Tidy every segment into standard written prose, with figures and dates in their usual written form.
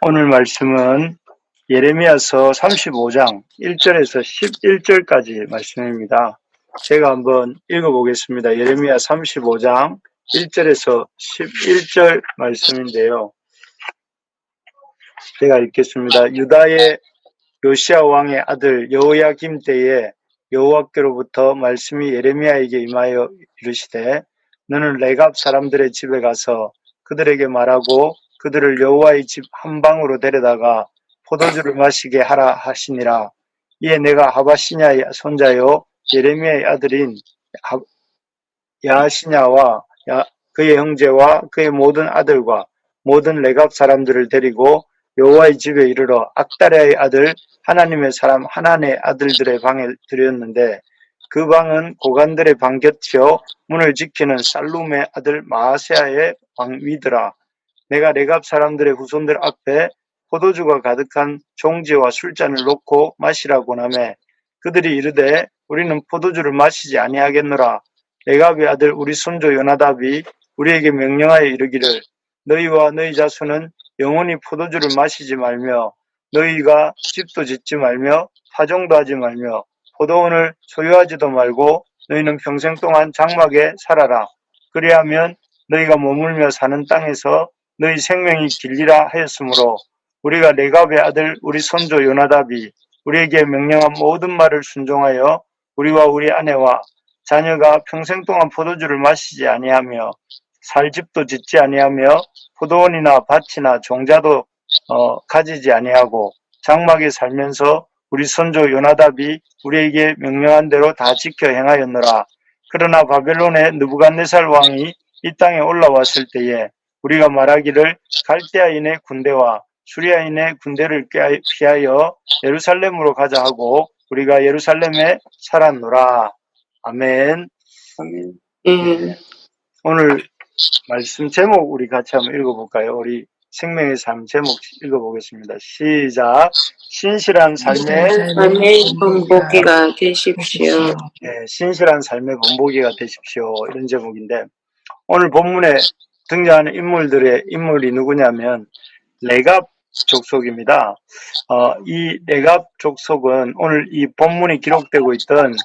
오늘 말씀은 예레미야서 35장 1절에서 11절까지 말씀입니다. 제가 한번 읽어보겠습니다. 예레미야 35장 1절에서 11절 말씀인데요. 제가 읽겠습니다. 유다의 요시야 왕의 아들 여호야김 때에 여호와께로부터 말씀이 예레미야에게 임하여 이르시되 너는 레갑 사람들의 집에 가서 그들에게 말하고 그들을 여호와의 집 한 방으로 데려다가 포도주를 마시게 하라 하시니라. 이에 내가 하바시냐의 손자요 예레미야의 아들인 야시냐와 그의 형제와 그의 모든 아들과 모든 레갑 사람들을 데리고 여호와의 집에 이르러 악다랴의 아들 하나님의 사람 하난의 아들들의 방에 들였는데 그 방은 고관들의 방 곁이요 문을 지키는 살룸의 아들 마아세아의 방 위더라. 내가 레갑 사람들의 후손들 앞에 포도주가 가득한 종지와 술잔을 놓고 마시라고 하매 그들이 이르되 우리는 포도주를 마시지 아니하겠노라. 레갑의 아들 우리 손조 요나답이 우리에게 명령하여 이르기를 너희와 너희 자손은 영원히 포도주를 마시지 말며 너희가 집도 짓지 말며 파종도 하지 말며 포도원을 소유하지도 말고 너희는 평생 동안 장막에 살아라. 그리하면 너희가 머물며 사는 땅에서 너희 생명이 길리라 하였으므로 우리가 레갑의 아들 우리 손조 요나답이 우리에게 명령한 모든 말을 순종하여 우리와 우리 아내와 자녀가 평생 동안 포도주를 마시지 아니하며 살 집도 짓지 아니하며 포도원이나 밭이나 종자도 가지지 아니하고 장막에 살면서 우리 손조 요나답이 우리에게 명령한 대로 다 지켜 행하였노라. 그러나 바벨론의 느부갓네살 왕이 이 땅에 올라왔을 때에 우리가 말하기를 갈대아인의 군대와 수리아인의 군대를 피하여 예루살렘으로 가자 하고 우리가 예루살렘에 살았노라. 아멘. 아멘. 네. 오늘 말씀 제목 우리 같이 한번 읽어볼까요? 우리 생명의 삶 제목 읽어보겠습니다. 시작. 신실한 삶의 본보기가 되십시오. 네, 신실한 삶의 본보기가 되십시오. 이런 제목인데 오늘 본문에 등장하는 인물이 누구냐면 레갑 족속입니다. 이 레갑 족속은 오늘 이 본문이 기록되고 있던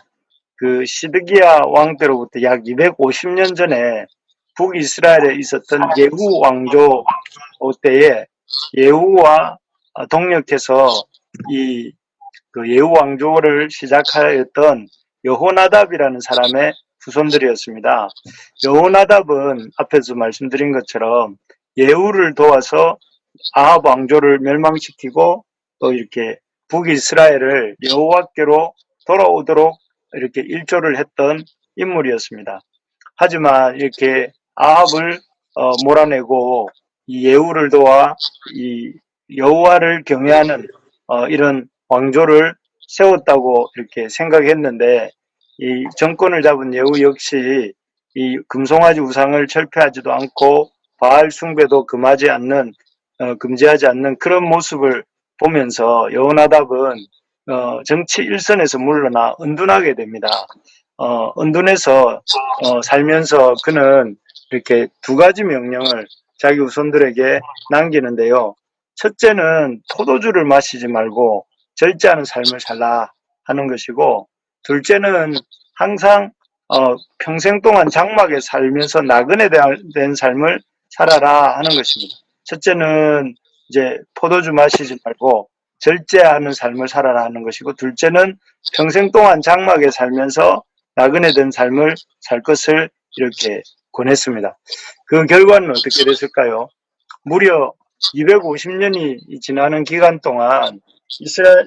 그 시드기야 왕 때로부터 약 250년 전에 북이스라엘에 있었던 예후 왕조 때에 예후와 동력해서 그 예후 왕조를 시작하였던 여호나답이라는 사람의 후손들이었습니다. 여호나답은 앞에서 말씀드린 것처럼 예후를 도와서 아합 왕조를 멸망시키고 또 이렇게 북이스라엘을 여호와께로 돌아오도록 이렇게 일조를 했던 인물이었습니다. 하지만 이렇게 아합을 몰아내고 이 예후를 도와 이 여호와를 경외하는 이런 왕조를 세웠다고 이렇게 생각했는데 이 정권을 잡은 예후 역시 이 금송아지 우상을 철폐하지도 않고 바알 숭배도 금지하지 않는 그런 모습을 보면서 여호나답은 정치 일선에서 물러나 은둔하게 됩니다. 은둔해서 살면서 그는 이렇게 두 가지 명령을 자기 후손들에게 남기는데요. 첫째는 포도주를 마시지 말고 절제하는 삶을 살라 하는 것이고, 둘째는 항상 평생 동안 장막에 살면서 나그네 된 삶을 살아라 하는 것입니다. 첫째는 이제 포도주 마시지 말고 절제하는 삶을 살아라 하는 것이고, 둘째는 평생 동안 장막에 살면서 나그네 된 삶을 살 것을 이렇게 권했습니다. 그 결과는 어떻게 됐을까요? 무려 250년이 지나는 기간 동안 이스라엘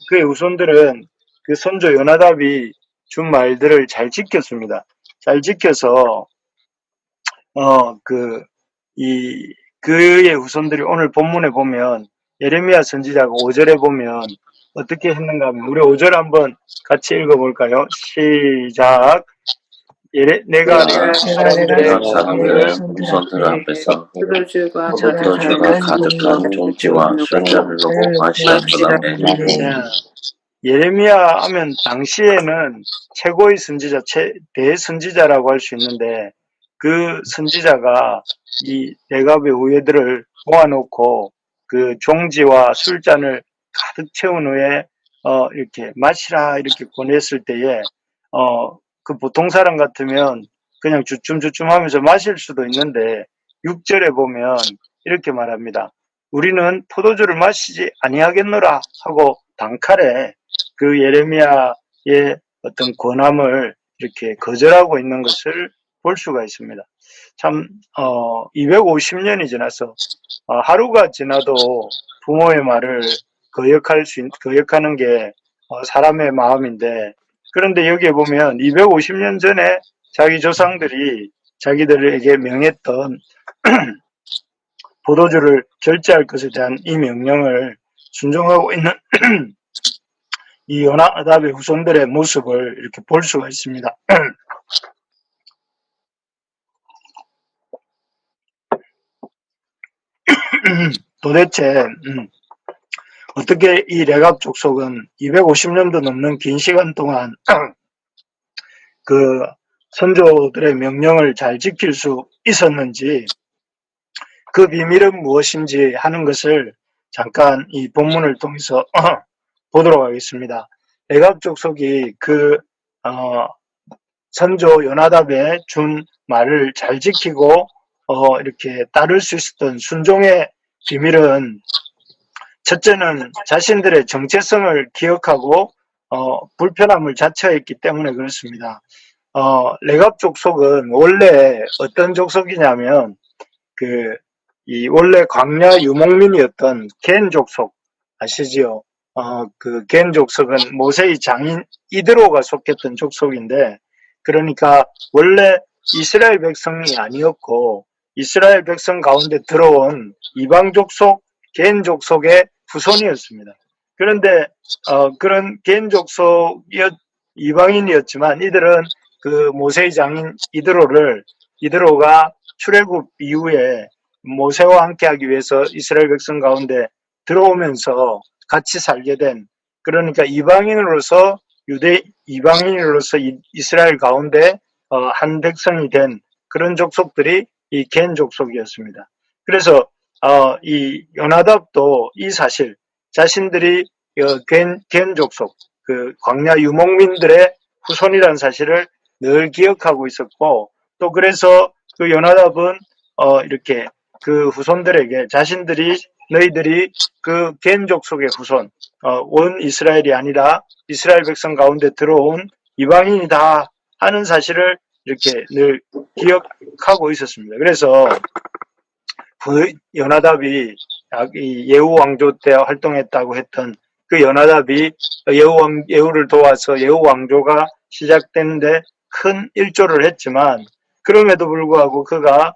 그의 후손들은 그 손조 요나답이 준 말들을 잘 지켰습니다. 잘 지켜서 그의 후손들이 오늘 본문에 보면 예레미야 선지자가 5절에 보면 어떻게 했는가 하면 우리 5절 한번 같이 읽어볼까요? 시작. 내가 사람들의 후손들 앞에서 포도주가 포도주가 가득한 종지와 술잔을 놓고 마시었더라며. 예레미야 하면 당시에는 최고의 선지자, 대선지자라고 할 수 있는데 그 선지자가 이 레갑의 후예들을 모아놓고 그 종지와 술잔을 가득 채운 후에 이렇게 마시라 이렇게 권했을 때에 그 보통 사람 같으면 그냥 주춤주춤 하면서 마실 수도 있는데 6절에 보면 이렇게 말합니다. 우리는 포도주를 마시지 아니하겠노라 하고 단칼에 그 예레미야의 어떤 권함을 이렇게 거절하고 있는 것을 볼 수가 있습니다. 참 250년이 지나서 하루가 지나도 부모의 말을 거역하는 게 사람의 마음인데, 그런데 여기에 보면 250년 전에 자기 조상들이 자기들에게 명했던 포도주를 절제할 것에 대한 이 명령을 순종하고 있는 이 요나답의 후손들의 모습을 이렇게 볼 수가 있습니다. 도대체 어떻게 이 레갑 족속은 250년도 넘는 긴 시간 동안 그 선조들의 명령을 잘 지킬 수 있었는지, 그 비밀은 무엇인지 하는 것을 잠깐 이 본문을 통해서 보도록 하겠습니다. 레갑 족속이 그 선조 요나답의 준 말을 잘 지키고 이렇게 따를 수 있었던 순종의 비밀은, 첫째는 자신들의 정체성을 기억하고 불편함을 자처했기 때문에 그렇습니다. 레갑 족속은 원래 어떤 족속이냐면 이 원래 광야 유목민이었던 겐 족속 아시지요? 그 겐 족속은 모세의 장인 이드로가 속했던 족속인데, 그러니까 원래 이스라엘 백성이 아니었고 이스라엘 백성 가운데 들어온 이방 족속 겐 족속의 후손이었습니다. 그런데 그런 겐 족속 이방인이었지만 이들은 그 모세의 장인 이드로가 출애굽 이후에 모세와 함께하기 위해서 이스라엘 백성 가운데 들어오면서 같이 살게 된, 그러니까 이방인으로서 이스라엘 가운데 한 백성이 된 그런 족속들이 이 겐 족속이었습니다. 그래서 이 요나답도 이 사실, 자신들이 겐 족속, 그 광야 유목민들의 후손이라는 사실을 늘 기억하고 있었고, 또 그래서 그 요나답은 이렇게 그 후손들에게 너희들이 그 겐 족속의 후손, 온 이스라엘이 아니라 이스라엘 백성 가운데 들어온 이방인이다 하는 사실을 이렇게 늘 기억하고 있었습니다. 그래서 그 요나답이 예후 왕조 때 활동했다고 했던 그 요나답이 예후를 도와서 예후 왕조가 시작되는데 큰 일조를 했지만, 그럼에도 불구하고 그가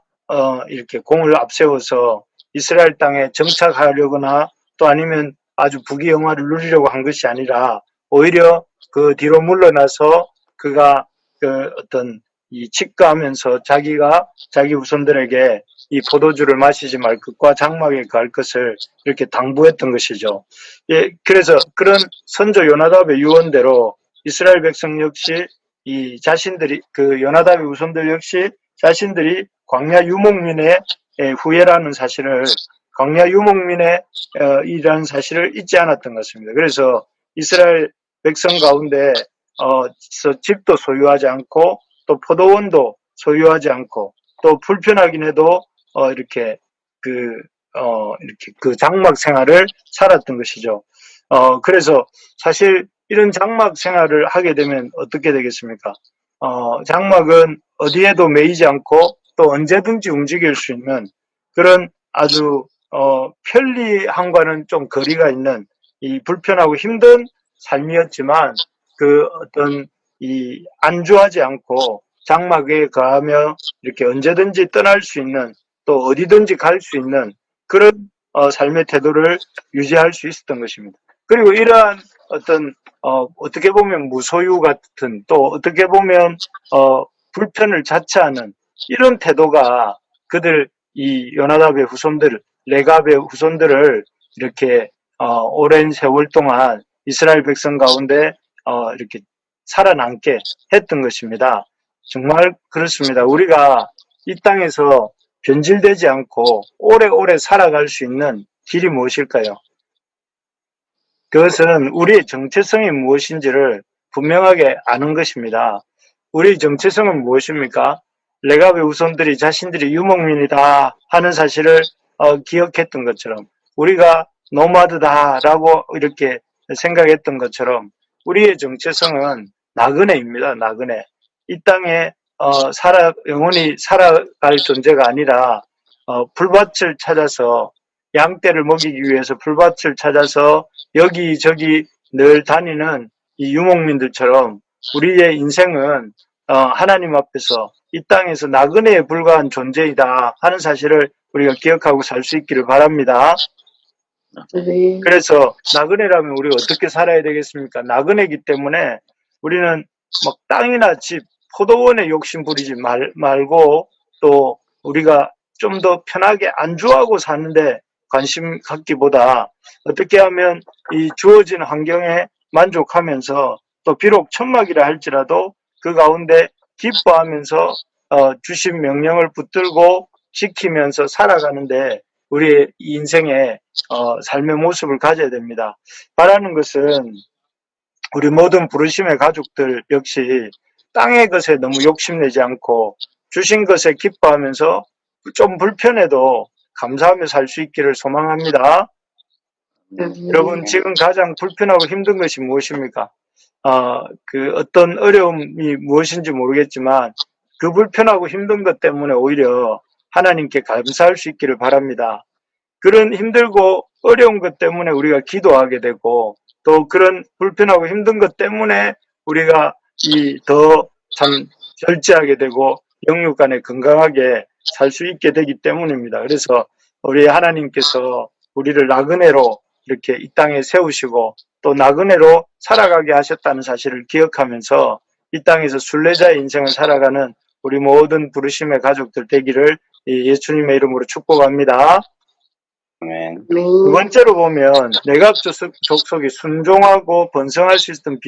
이렇게 공을 앞세워서 이스라엘 땅에 정착하려거나 또 아니면 아주 부귀영화를 누리려고 한 것이 아니라 오히려 그 뒤로 물러나서 그가 그 어떤 이 직거하면서 자기 후손들에게 이 포도주를 마시지 말 것과 장막에 갈 것을 이렇게 당부했던 것이죠. 예, 그래서 그런 선조 요나답의 유언대로 이스라엘 백성 역시 이 자신들이, 그 요나답의 후손들 역시 자신들이 광야 유목민의 후예라는 사실을, 광야 유목민의 이라는 사실을 잊지 않았던 것 같습니다. 그래서 이스라엘 백성 가운데 집도 소유하지 않고 또 포도원도 소유하지 않고 또 불편하긴 해도 이렇게 그 장막 생활을 살았던 것이죠. 그래서 사실 이런 장막 생활을 하게 되면 어떻게 되겠습니까? 장막은 어디에도 매이지 않고 또 언제든지 움직일 수 있는 그런 아주 편리함과는 좀 거리가 있는 이 불편하고 힘든 삶이었지만, 그 어떤 이 안주하지 않고 장막에 거하며 이렇게 언제든지 떠날 수 있는, 또 어디든지 갈 수 있는 그런 삶의 태도를 유지할 수 있었던 것입니다. 그리고 이러한 어떤 어떻게 보면 무소유 같은, 또 어떻게 보면 불편을 자처하는 이런 태도가 이 요나답의 후손들, 레갑의 후손들을 이렇게 오랜 세월 동안 이스라엘 백성 가운데 이렇게 살아남게 했던 것입니다. 정말 그렇습니다. 우리가 이 땅에서 변질되지 않고 오래오래 살아갈 수 있는 길이 무엇일까요? 그것은 우리의 정체성이 무엇인지를 분명하게 아는 것입니다. 우리의 정체성은 무엇입니까? 레갑의 후손들이 자신들이 유목민이다 하는 사실을 기억했던 것처럼, 우리가 노마드다라고 이렇게 생각했던 것처럼, 우리의 정체성은 나그네입니다. 나그네. 이 땅에 영원히 살아갈 존재가 아니라 풀밭을 찾아서, 양떼를 먹이기 위해서 풀밭을 찾아서 여기저기 늘 다니는 이 유목민들처럼 우리의 인생은 하나님 앞에서 이 땅에서 나그네에 불과한 존재이다 하는 사실을 우리가 기억하고 살 수 있기를 바랍니다. 네. 그래서 나그네라면 우리가 어떻게 살아야 되겠습니까? 나그네이기 때문에 우리는 막 땅이나 집, 포도원에 욕심 부리지 말고, 또 우리가 좀 더 편하게 안주하고 사는데 관심 갖기보다 어떻게 하면 이 주어진 환경에 만족하면서, 또 비록 천막이라 할지라도 그 가운데 기뻐하면서 주신 명령을 붙들고 지키면서 살아가는데 우리의 인생의 삶의 모습을 가져야 됩니다. 바라는 것은 우리 모든 부르심의 가족들 역시 땅의 것에 너무 욕심내지 않고 주신 것에 기뻐하면서 좀 불편해도 감사하며 살 수 있기를 소망합니다. 여러분, 지금 가장 불편하고 힘든 것이 무엇입니까? 어떤 어려움이 무엇인지 모르겠지만 그 불편하고 힘든 것 때문에 오히려 하나님께 감사할 수 있기를 바랍니다. 그런 힘들고 어려운 것 때문에 우리가 기도하게 되고, 또 그런 불편하고 힘든 것 때문에 우리가 더 참 절제하게 되고 영육 간에 건강하게 살 수 있게 되기 때문입니다. 그래서 우리 하나님께서 우리를 나그네로 이렇게 이 땅에 세우시고 또 나그네로 살아가게 하셨다는 사실을 기억하면서 이 땅에서 순례자의 인생을 살아가는 우리 모든 부르심의 가족들 되기를 예수님의 이름으로 축복합니다. 아멘. 두 번째로 보면 내갑 족속이 순종하고 번성할 수 있었던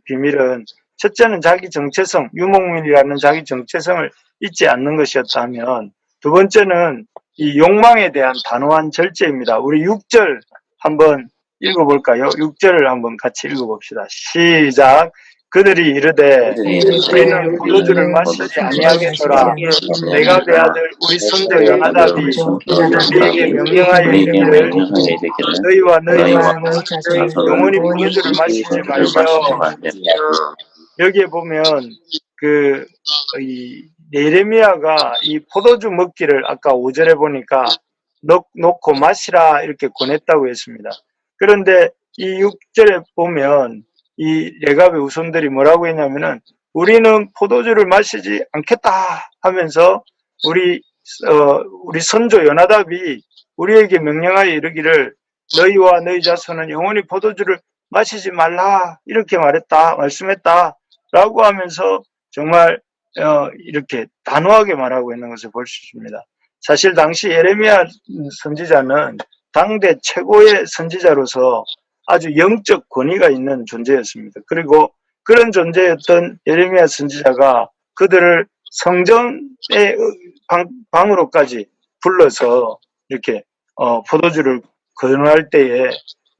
비밀은, 첫째는 자기 정체성, 유목민이라는 자기 정체성을 잊지 않는 것이었다면, 두 번째는 이 욕망에 대한 단호한 절제입니다. 우리 6절 한번 읽어볼까요? 6절을 한번 같이 읽어봅시다. 시작. 그들이 이르되 우리는 포도주를 마시지 아니하겠노라. 레갑의 아들 우리 손자 요나답이 우리에게 명령하여 이르기를 너희와 너희 자손이 영원히 포도주를 마시지 말며. 여기에 보면 이 예레미야가 이 포도주 먹기를 아까 5절에 보니까 놓고 마시라 이렇게 권했다고 했습니다. 그런데 이 6절에 보면 이 레갑의 후손들이 뭐라고 했냐면은 우리는 포도주를 마시지 않겠다 하면서 우리 선조 요나답이 우리에게 명령하여 이르기를 너희와 너희 자손은 영원히 포도주를 마시지 말라 이렇게 말씀했다 라고 하면서 정말 이렇게 단호하게 말하고 있는 것을 볼 수 있습니다. 사실 당시 예레미야 선지자는 당대 최고의 선지자로서 아주 영적 권위가 있는 존재였습니다. 그리고 그런 존재였던 예레미야 선지자가 그들을 성전의 방으로까지 불러서 이렇게 포도주를 건할 때에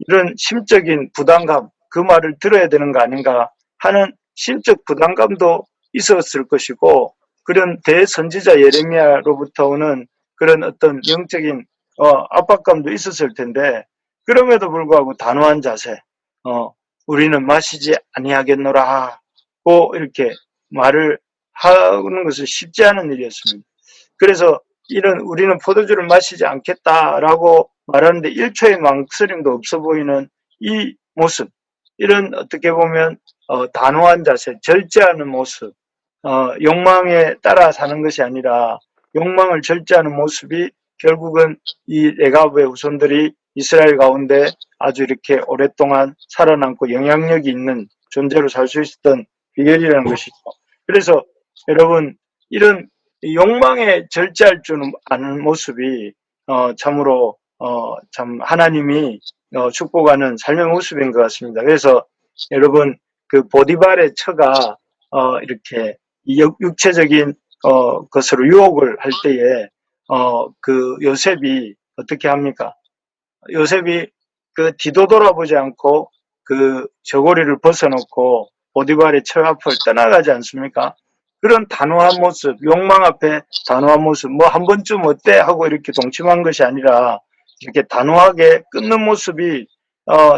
이런 심적인 부담감, 그 말을 들어야 되는 거 아닌가 하는 심적 부담감도 있었을 것이고, 그런 대선지자 예레미야로부터 오는 그런 어떤 영적인 압박감도 있었을 텐데, 그럼에도 불구하고 단호한 자세, 우리는 마시지 아니하겠노라고 이렇게 말을 하는 것은 쉽지 않은 일이었습니다. 그래서 우리는 포도주를 마시지 않겠다라고 말하는데 1초의 망설임도 없어 보이는 이 모습, 이런 어떻게 보면 단호한 자세, 절제하는 모습, 욕망에 따라 사는 것이 아니라 욕망을 절제하는 모습이 결국은 이 레갑의 후손들이 이스라엘 가운데 아주 이렇게 오랫동안 살아남고 영향력이 있는 존재로 살 수 있었던 비결이라는 것이죠. 그래서 여러분, 이런 욕망에 절제할 줄 아는 모습이 참으로 참 하나님이 축복하는 삶의 모습인 것 같습니다. 그래서 여러분, 그 보디발의 처가 이렇게 육체적인 것으로 유혹을 할 때에 그 요셉이 어떻게 합니까? 요셉이 그 뒤도 돌아보지 않고 그 저고리를 벗어놓고 보디발의 처 앞을 떠나가지 않습니까? 그런 단호한 모습, 욕망 앞에 단호한 모습, 뭐 한 번쯤 어때 하고 이렇게 동침한 것이 아니라 이렇게 단호하게 끊는 모습이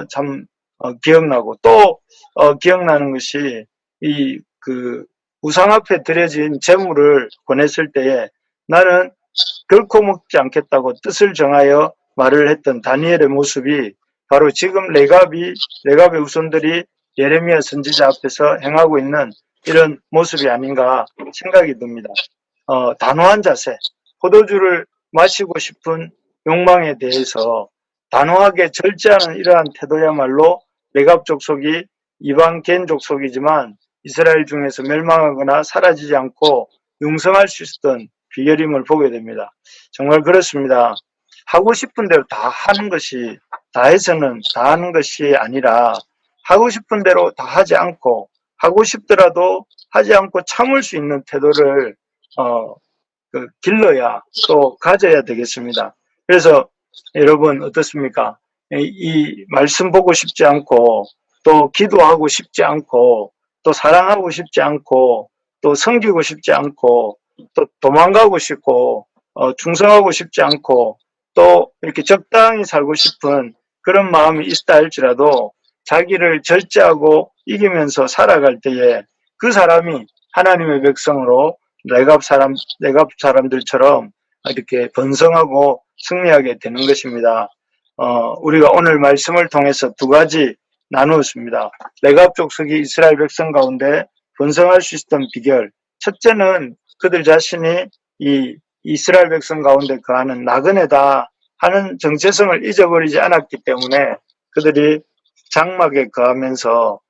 참 기억나고 또 기억나는 것이 이 그 우상 앞에 드려진 제물을 보냈을 때에 나는 결코 먹지 않겠다고 뜻을 정하여 말을 했던 다니엘의 모습이 바로 지금 레갑의 후손들이 예레미야 선지자 앞에서 행하고 있는 이런 모습이 아닌가 생각이 듭니다. 단호한 자세, 포도주를 마시고 싶은 욕망에 대해서 단호하게 절제하는 이러한 태도야말로 레갑 족속이 이방 겐 족속이지만 이스라엘 중에서 멸망하거나 사라지지 않고 융성할 수 있었던 비결임을 보게 됩니다. 정말 그렇습니다. 하고 싶은 대로 다 하는 것이 다 해서는 다 하는 것이 아니라 하고 싶은 대로 다 하지 않고 하고 싶더라도 하지 않고 참을 수 있는 태도를 길러야 또 가져야 되겠습니다. 그래서 여러분 어떻습니까? 이 말씀 보고 싶지 않고 또 기도하고 싶지 않고 또 사랑하고 싶지 않고 또 섬기고 싶지 않고 또 도망가고 싶고 충성하고 싶지 않고 또 이렇게 적당히 살고 싶은 그런 마음이 있다 할지라도 자기를 절제하고 이기면서 살아갈 때에 그 사람이 하나님의 백성으로 레갑 사람들처럼 이렇게 번성하고 승리하게 되는 것입니다. 우리가 오늘 말씀을 통해서 두 가지 나누었습니다. 레갑 족속이 이스라엘 백성 가운데 번성할 수 있었던 비결. 첫째는 그들 자신이 이 이스라엘 백성 가운데 거하는 나그네다 하는 정체성을 잊어버리지 않았기 때문에 그들이 장막에 거하면서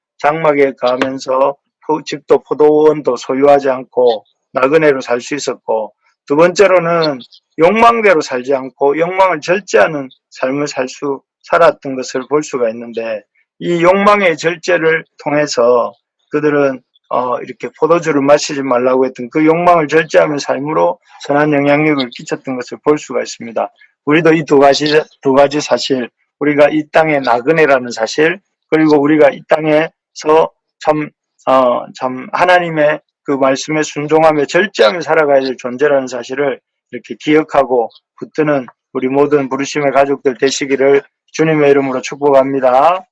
집도 포도원도 소유하지 않고 나그네로 살 수 있었고, 두 번째로는 욕망대로 살지 않고 욕망을 절제하는 삶을 살았던 것을 볼 수가 있는데, 이 욕망의 절제를 통해서 그들은 이렇게 포도주를 마시지 말라고 했던 그 욕망을 절제하는 삶으로 선한 영향력을 끼쳤던 것을 볼 수가 있습니다. 우리도 이 두 가지 사실, 우리가 이 땅의 나그네라는 사실, 그리고 우리가 이 땅에서 참 하나님의 그 말씀에 순종하며 절제하며 살아가야 될 존재라는 사실을 이렇게 기억하고 붙드는 우리 모든 부르심의 가족들 되시기를 주님의 이름으로 축복합니다.